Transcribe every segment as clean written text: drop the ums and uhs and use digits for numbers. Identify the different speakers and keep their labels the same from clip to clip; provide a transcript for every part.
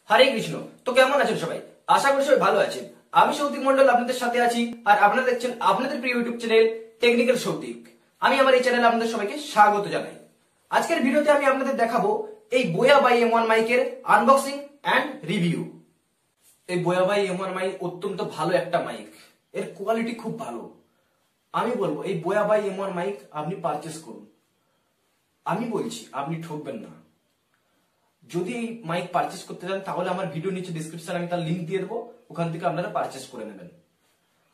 Speaker 1: হরে কৃষ্ণ। তো কেমন আছেন সবাই? আশা করি সবাই ভালো আছেন। আমি সৌতিক মন্ডল আপনাদের সাথে আছি, আর আপনারা দেখছেন আপনাদের প্রিয় ইউটিউব চ্যানেল টেকনিক্যাল সৌতিক। আমি আমার এই চ্যানেলে আপনাদের সবাইকে স্বাগত জানাই। আজকের ভিডিওতে আমি আপনাদের দেখাবো এই বোয়া বাই M1 মাইকের আনবক্সিং এন্ড রিভিউ। এই বোয়া বাই M1 মাইক অত্যন্ত ভালো একটা মাইক, এর কোয়ালিটি খুব ভালো। আমি বলবো এই বোয়া বাই M1 মাইক আপনি পারচেজ করুন। আমি বলছি আপনি ঠকবেন না। যদি এই মাইক পারচেজ করতে চান তাহলে আমার ভিডিও নিচে ডেসক্রিপশনে আমি তার লিংক দিয়ে দেবো, ওখান থেকে আপনারা পারচেজ করে নেবেন।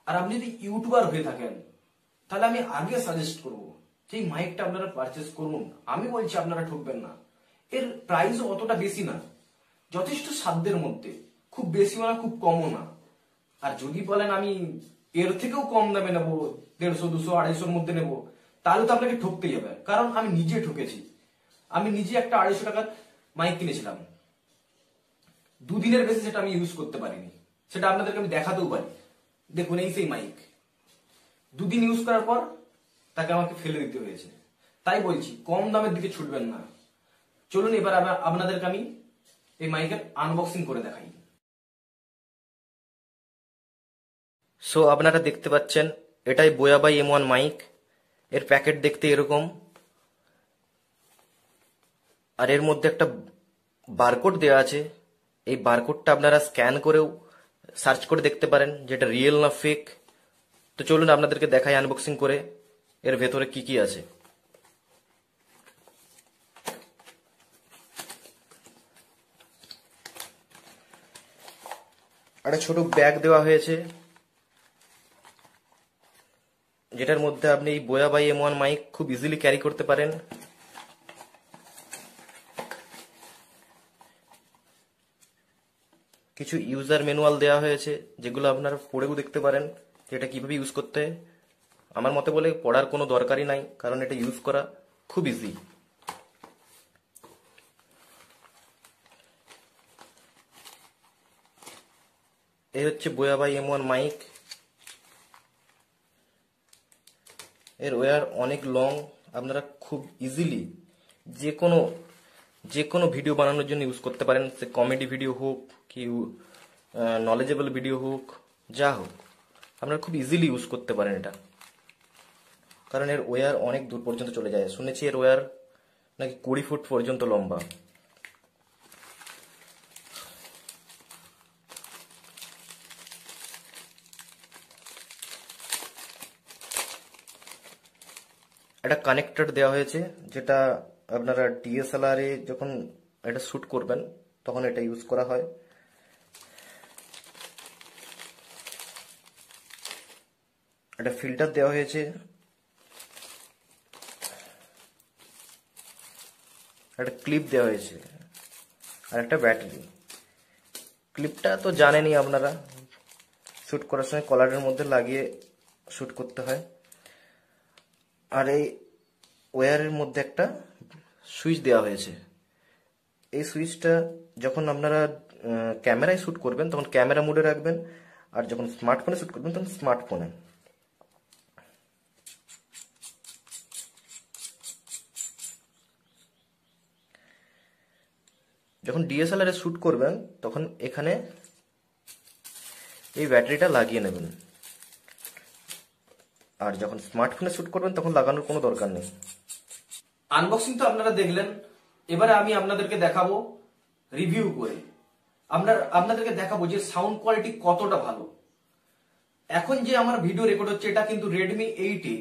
Speaker 1: আর আপনি যদি ইউটিউবার হয়ে থাকেন তাহলে আমি আগে সাজেস্ট করবো যে এই মাইকটা আপনারা পারচেজ করুন। আমি বলছি আপনারা ঠকবেন না। এর প্রাইসও অতটা বেশি না, যথেষ্ট সাধ্যের মধ্যে, খুব বেশিও না খুব কমও না। আর যদি বলেন আমি এর থেকেও কম দামে নেবো, 150, 200, 250-র মধ্যে নেবো, তাহলে তো আপনাকে ঠকতেই হবে। কারণ আমি নিজে ঠকেছি। আমি নিজে একটা 250 টাকার মাইক কিনেছিলাম, দুদিনের বেশি সেটা আমি ইউজ করতে পারিনি। সেটা আপনাদেরকে আমি দেখাতেও পারি। দেখুন এই সেই মাইক, দুদিন ইউজ করার পর তাকে আমাকে ফেলে দিতে হয়েছে। তাই বলছি কম দামের দিকে ছুটবেন না। চলুন এবার আপনাদেরকে আমি এই মাইকের আনবক্সিং করে দেখাই। সো আপনারা দেখতে পাচ্ছেন এটাই বোয়া বাই M1 মাইক। এর প্যাকেট দেখতে এরকম, আর এর মধ্যে একটা বারকোড দেওয়া আছে। এই বারকোডটা আপনারা স্ক্যান করেও সার্চ করে দেখতে পারেন যেটা রিয়েল না ফেক। তো চলুন আপনাদেরকে দেখাই আনবক্সিং করে এর ভেতরে কি কি আছে। একটা ছোট ব্যাগ দেওয়া হয়েছে, যেটার মধ্যে আপনি এই বোয়া বাই M1 মাইক খুব ইজিলি ক্যারি করতে পারেন। কিছু ইউজার ম্যানুয়াল দেওয়া হয়েছে, যেগুলো আপনারা পড়েও দেখতে পারেন এটা কিভাবে ইউজ করতে। আমার মতে বলে পড়ার কোনো দরকারই নাই, কারণ এটা ইউজ করা খুব ইজি। এই হচ্ছে বোয়া বাই M1 মাইক। এর ওয়্যার অনেক লং, আপনারা খুব ইজিলি যে কোনো ভিডিও বানানোর জন্য ইউজ করতে পারেন। সে কমেডি ভিডিও হোক কি নলেজেবল ভিডিও হোক, যা হোক আপনারা খুব ইজিলি ইউজ করতে পারেন এটা। কারণ এর ওয়্যার অনেক দূর পর্যন্ত চলে যায়। শুনেছি এর ওয়্যার নাকি 20 ফুট পর্যন্ত লম্বা। একটা কানেক্টর দেওয়া হয়েছে, যেটা আপনারা DSLR এ যখন এটা শুট করবেন তখন এটা ইউজ করা হয়। একটা ফিল্টার দেওয়া হয়েছে, একটা ক্লিপ দেওয়া হয়েছে, আর একটা ব্যাটারি। ক্লিপটা তো জানেনই আপনারা, শুট করার সময় কলারের মধ্যে লাগিয়ে শুট করতে হয়। আর এই ওয়্যারের মধ্যে একটা সুইচ দেওয়া হয়েছে। এই সুইচটা যখন আপনারা ক্যামেরায় শুট করবেন তখন ক্যামেরা মোডে রাখবেন, আর যখন স্মার্টফোনে শুট করবেন তখন স্মার্টফোনে। যখন DSLR এ শুট করবেন তখন এখানে এই ব্যাটারিটা লাগিয়ে নেবেন, আর যখন স্মার্টফোনে শুট করবেন তখন লাগানোর কোনো দরকার নেই। আনবক্সিং তো আপনারা দেখলেন, এবারে আমি আপনাদেরকে দেখাবো রিভিউ করে। আপনাদেরকে দেখাবো যে সাউন্ড কোয়ালিটি কতটা ভালো। এখন যে আমার ভিডিও রেকর্ড হচ্ছে এটা কিন্তু Redmi 8A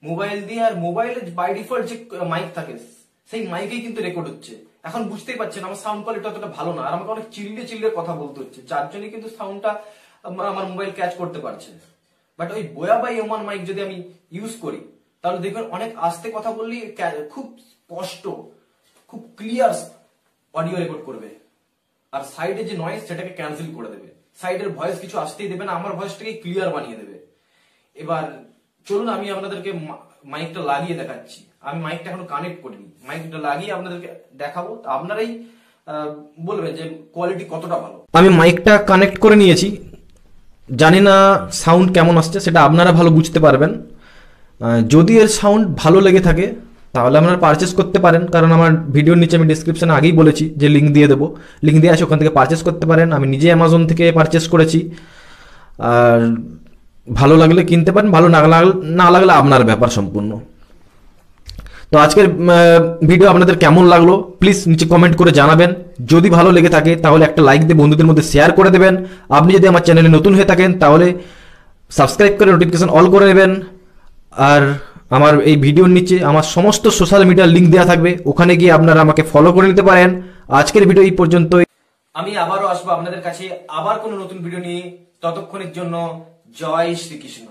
Speaker 1: মোবাইল দিয়ে, আর মোবাইলে বাই ডিফল্ট যে মাইক থাকে সেই মাইকেই কিন্তু রেকর্ড হচ্ছে। এখন বুঝতেই পারছেন আমার সাউন্ড কোয়ালিটি অতটা ভালো না, আর আমাকে অনেক চিল্লে কথা বলতে হচ্ছে, যার জন্য কিন্তু সাউন্ডটা আমার মোবাইল ক্যাচ করতে পারছে। বাট ওই বোয়া বাই M1 মাইক যদি আমি ইউজ করি তাহলে দেখবেন অনেক আস্তে কথা বললেই খুব স্পষ্ট, খুব ক্লিয়ার অডিও রেকর্ড করবে। আর সাইডে যে নয়েজ সেটাকে ক্যান্সেল করে দেবে, সাইডের ভয়েস কিছু আসতেই দেবে না, আমার ভয়েসটাকে ক্লিয়ার বানিয়ে দেবে। এবার চলুন আমি আপনাদেরকে মাইকটা লাগিয়ে দেখাচ্ছি। আমি মাইকটা এখনো কানেক্ট করিনি, মাইকটা লাগিয়ে আপনাদেরকে দেখাবো, আপনারাই বলবেন যে কোয়ালিটি কতটা ভালো। আমি মাইকটা কানেক্ট করে নিয়েছি, জানি না সাউন্ড কেমন আসছে, সেটা আপনারা ভালো বুঝতে পারবেন। যদি এর সাউন্ড ভালো লেগে থাকে
Speaker 2: তাহলে আপনারা পারচেস করতে পারেন, কারণ আমার ভিডিওর নিচে আমি ডিসক্রিপশনে আগেই বলেছি যে লিঙ্ক দিয়ে দেবো, লিঙ্ক দিয়ে আসে ওখান থেকে পারচেস করতে পারেন। আমি নিজে অ্যামাজন থেকে পারচেস করেছি। আর ভালো লাগলে কিনতে পারেন, ভালো না লাগলে আপনার ব্যাপার সম্পূর্ণ। তো আজকের ভিডিও আপনাদের কেমন লাগলো প্লিজ নিচে কমেন্ট করে জানাবেন। যদি ভালো লেগে থাকে তাহলে একটা লাইক দিয়ে বন্ধুদের মধ্যে শেয়ার করে দেবেন। আপনি যদি আমার চ্যানেলে নতুন হয়ে থাকেন তাহলে সাবস্ক্রাইব করে নোটিফিকেশন অল করে নেবেন। আর আমার এই ভিডিওর নিচে আমার সমস্ত সোশ্যাল মিডিয়ার লিঙ্ক দেওয়া থাকবে, ওখানে গিয়ে আপনারা আমাকে ফলো করে নিতে পারেন। আজকের ভিডিও এই পর্যন্তই।
Speaker 1: আমি আবারও আসবো আপনাদের কাছে আবার কোনো নতুন ভিডিও নিয়ে। ততক্ষণের জন্য জয় শ্রীকৃষ্ণ।